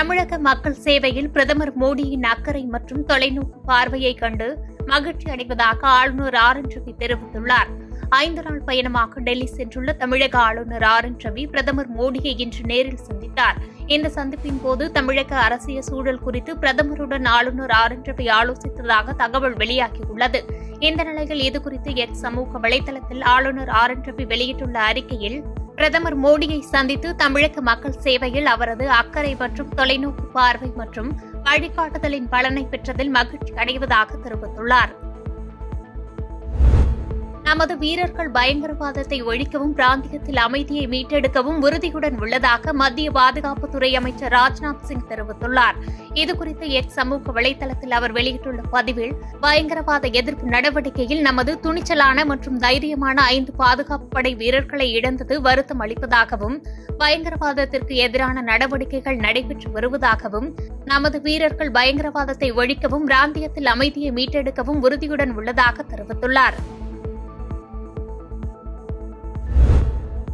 தமிழக மக்கள் சேவையில் பிரதமர் மோடியின் அக்கறை மற்றும் தொலைநோக்கு பார்வையை கண்டு மகிழ்ச்சி அடைவதாக ஆளுநர் ஆர் என் ரவி தெரிவித்துள்ளார். 5 நாள் பயணமாக டெல்லி சென்றுள்ள தமிழக ஆளுநர் ஆர் என் ரவி பிரதமர் மோடியை இன்று நேரில் சந்தித்தார். இந்த சந்திப்பின் போது தமிழக அரசியல் சூழல் குறித்து பிரதமருடன் ஆளுநர் ஆர் என் ரவி ஆலோசித்ததாக தகவல் வெளியாகியுள்ளது. இந்த நிலையில் இதுகுறித்து எக்ஸ் சமூக வலைதளத்தில் ஆளுநர் ஆர் என் ரவி வெளியிட்டுள்ள அறிக்கையில், பிரதமர் மோடியை சந்தித்து தமிழக மக்கள் சேவையில் அவரது அக்கறை மற்றும் தொலைநோக்கு பார்வை மற்றும் வழிகாட்டுதலின் பலனை பெற்றதில் மகிழ்ச்சி அடைவதாக தெரிவித்துள்ளார். நமது வீரர்கள் பயங்கரவாதத்தை ஒழிக்கவும் பிராந்தியத்தில் அமைதியை மீட்டெடுக்கவும் உறுதியுடன் உள்ளதாக மத்திய பாதுகாப்புத்துறை அமைச்சர் ராஜ்நாத் சிங் தெரிவித்துள்ளார். இதுகுறித்து எக்ஸ் சமூக வலைதளத்தில் அவர் வெளியிட்டுள்ள பதிவில், பயங்கரவாத எதிர்ப்பு நடவடிக்கையில் நமது துணிச்சலான மற்றும் தைரியமான 5 பாதுகாப்பு படை வீரர்களை இழந்தது வருத்தம் அளிப்பதாகவும், பயங்கரவாதத்திற்கு எதிரான நடவடிக்கைகள் நடைபெற்று வருவதாகவும், நமது வீரர்கள் பயங்கரவாதத்தை ஒழிக்கவும் பிராந்தியத்தில் அமைதியை மீட்டெடுக்கவும் உறுதியுடன் உள்ளதாக தெரிவித்துள்ளார்.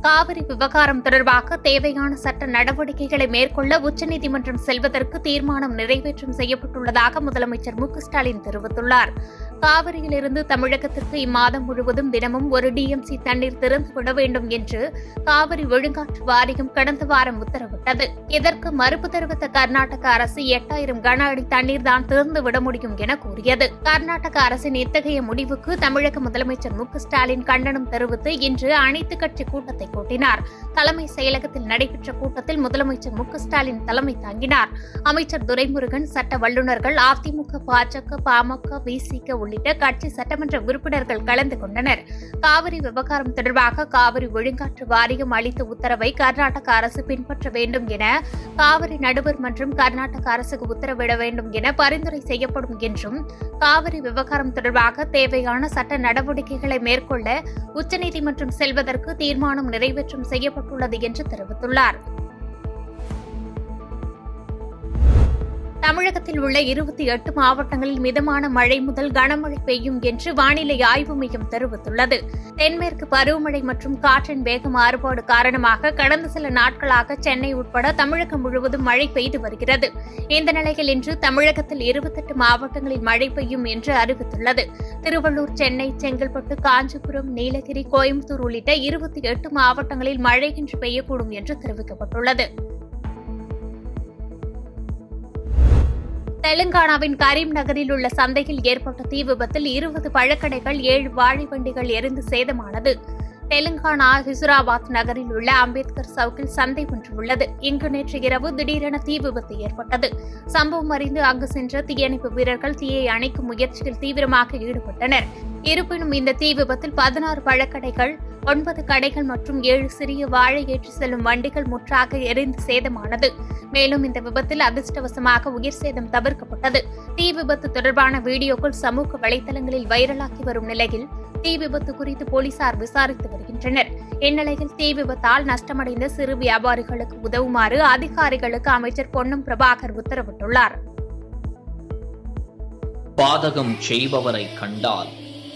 காவிரி விவகாரம் தொடர்பாக தேவையான சட்ட நடவடிக்கைகளை மேற்கொள்ள உச்சநீதிமன்றம் செல்வதற்கு தீர்மானம் நிறைவேற்றம் செய்யப்பட்டுள்ளதாக முதலமைச்சர் மு க ஸ்டாலின் தெரிவித்துள்ளார். காவிரியிலிருந்து தமிழகத்திற்கு இம்மாதம் முழுவதும் தினமும் 1 டிஎம்சி தண்ணீர் திறந்துவிட வேண்டும் என்று காவிரி ஒழுங்காற்று வாரியம் கடந்த வாரம் உத்தரவிட்டது. இதற்கு மறுப்பு தெரிவித்த கர்நாடக அரசு 8000 கன அடி தண்ணீர் தான் திறந்துவிட முடியும் என கூறியது. கர்நாடக அரசின் இத்தகைய முடிவுக்கு தமிழக முதலமைச்சர் மு க ஸ்டாலின் கண்டனம் தெரிவித்து இன்று அனைத்துக் கட்சி கூட்டத்தை கூட்டினார். தலைமை செயலகத்தில் நடைபெற்ற கூட்டத்தில் முதலமைச்சர் மு க ஸ்டாலின் தலைமை தாங்கினார். அமைச்சர் துரைமுருகன், சட்ட வல்லுநர்கள், அதிமுக, பாஜக, பாமக, விசிக உள்ளிட்ட கட்சி சட்டமன்ற உறுப்பினர்கள் கலந்து கொண்டனர். காவிரி விவகாரம் தொடர்பாக காவிரி ஒழுங்காற்று வாரியம் அளித்த உத்தரவை கர்நாடக அரசு பின்பற்ற வேண்டும் என காவிரி நடுவர் மன்றம் கர்நாடக அரசுக்கு உத்தரவிட வேண்டும் என பரிந்துரை செய்யப்படும் என்றும், காவிரி விவகாரம் தொடர்பாக தேவையான சட்ட நடவடிக்கைகளை மேற்கொள்ள உச்சநீதிமன்றம் செல்வதற்கு தீர்மானம் நிறைவேற்றம் செய்யப்பட்டுள்ளது என்று தெரிவித்துள்ளார். தமிழகத்தில் உள்ள 28 மாவட்டங்களில் மிதமான மழை முதல் கனமழை பெய்யும் என்று வானிலை ஆய்வு மையம் தெரிவித்துள்ளது. தென்மேற்கு பருவமழை மற்றும் காற்றின் வேக மாறுபாடு காரணமாக கடந்த சில நாட்களாக சென்னை உட்பட தமிழகம் முழுவதும் மழை பெய்து வருகிறது. இந்த நிலையில் இன்று தமிழகத்தில் 28 மாவட்டங்களில் மழை பெய்யும் என்று அறிவித்துள்ளது. திருவள்ளூர், சென்னை, செங்கல்பட்டு, காஞ்சிபுரம், நீலகிரி, கோயம்புத்தூர் உள்ளிட்ட 28 மாவட்டங்களில் மழை இன்று பெய்யக்கூடும் என்று தெரிவிக்கப்பட்டுள்ளது. தெலுங்கானாவின் கரீம் நகரில் உள்ள சந்தையில் ஏற்பட்ட தீ விபத்தில் 20 பழக்கடைகள், 7 வாழை வண்டிகள் எரிந்து சேதமானது. தெலுங்கானா ஹிசுராபாத் நகரில் உள்ள அம்பேத்கர் சவுக்கில் சந்தை ஒன்று உள்ளது. இங்கு நேற்று இரவு திடீரென தீ விபத்து ஏற்பட்டது. சம்பவம் அறிந்து அங்கு சென்ற தீயணைப்பு வீரர்கள் தீயை அணைக்கும் முயற்சியில் தீவிரமாக ஈடுபட்டனர். இருப்பினும் இந்த தீ விபத்தில் 16 பழக்கடைகள், 9 கடைகள் மற்றும் 7 சிறிய வாழை ஏற்றி செல்லும் வண்டிகள் முற்றாக எரிந்து சேதமானது. மேலும் இந்த விபத்தில் அதிர்ஷ்டவசமாக உயிர் சேதம் தவிர்க்கப்பட்டது. தீ விபத்து தொடர்பான வீடியோக்கள் சமூக வலைதளங்களில் வைரலாகி வரும் நிலையில் தீ விபத்து குறித்து போலீசார் விசாரித்து வருகின்றனர். இந்நிலையில் தீ விபத்தால் நஷ்டமடைந்த சிறு வியாபாரிகளுக்கு உதவுமாறு அதிகாரிகளுக்கு அமைச்சர் பொன்னம் பிரபாகர் உத்தரவிட்டுள்ளார். பாதகம் செய்பவரை கண்டால்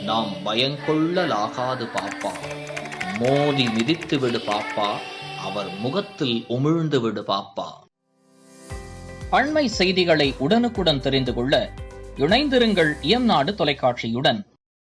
நாம் பயங்கொள்ளலாகாது பாப்பா, மோதி மிதித்து விடு பாப்பா, அவர் முகத்தில் உமிழ்ந்து விடு பாப்பா. அண்மை செய்திகளை உடனுக்குடன் தெரிந்து கொள்ள இணைந்திருங்கள் இயம்நாடு தொலைக்காட்சியுடன்.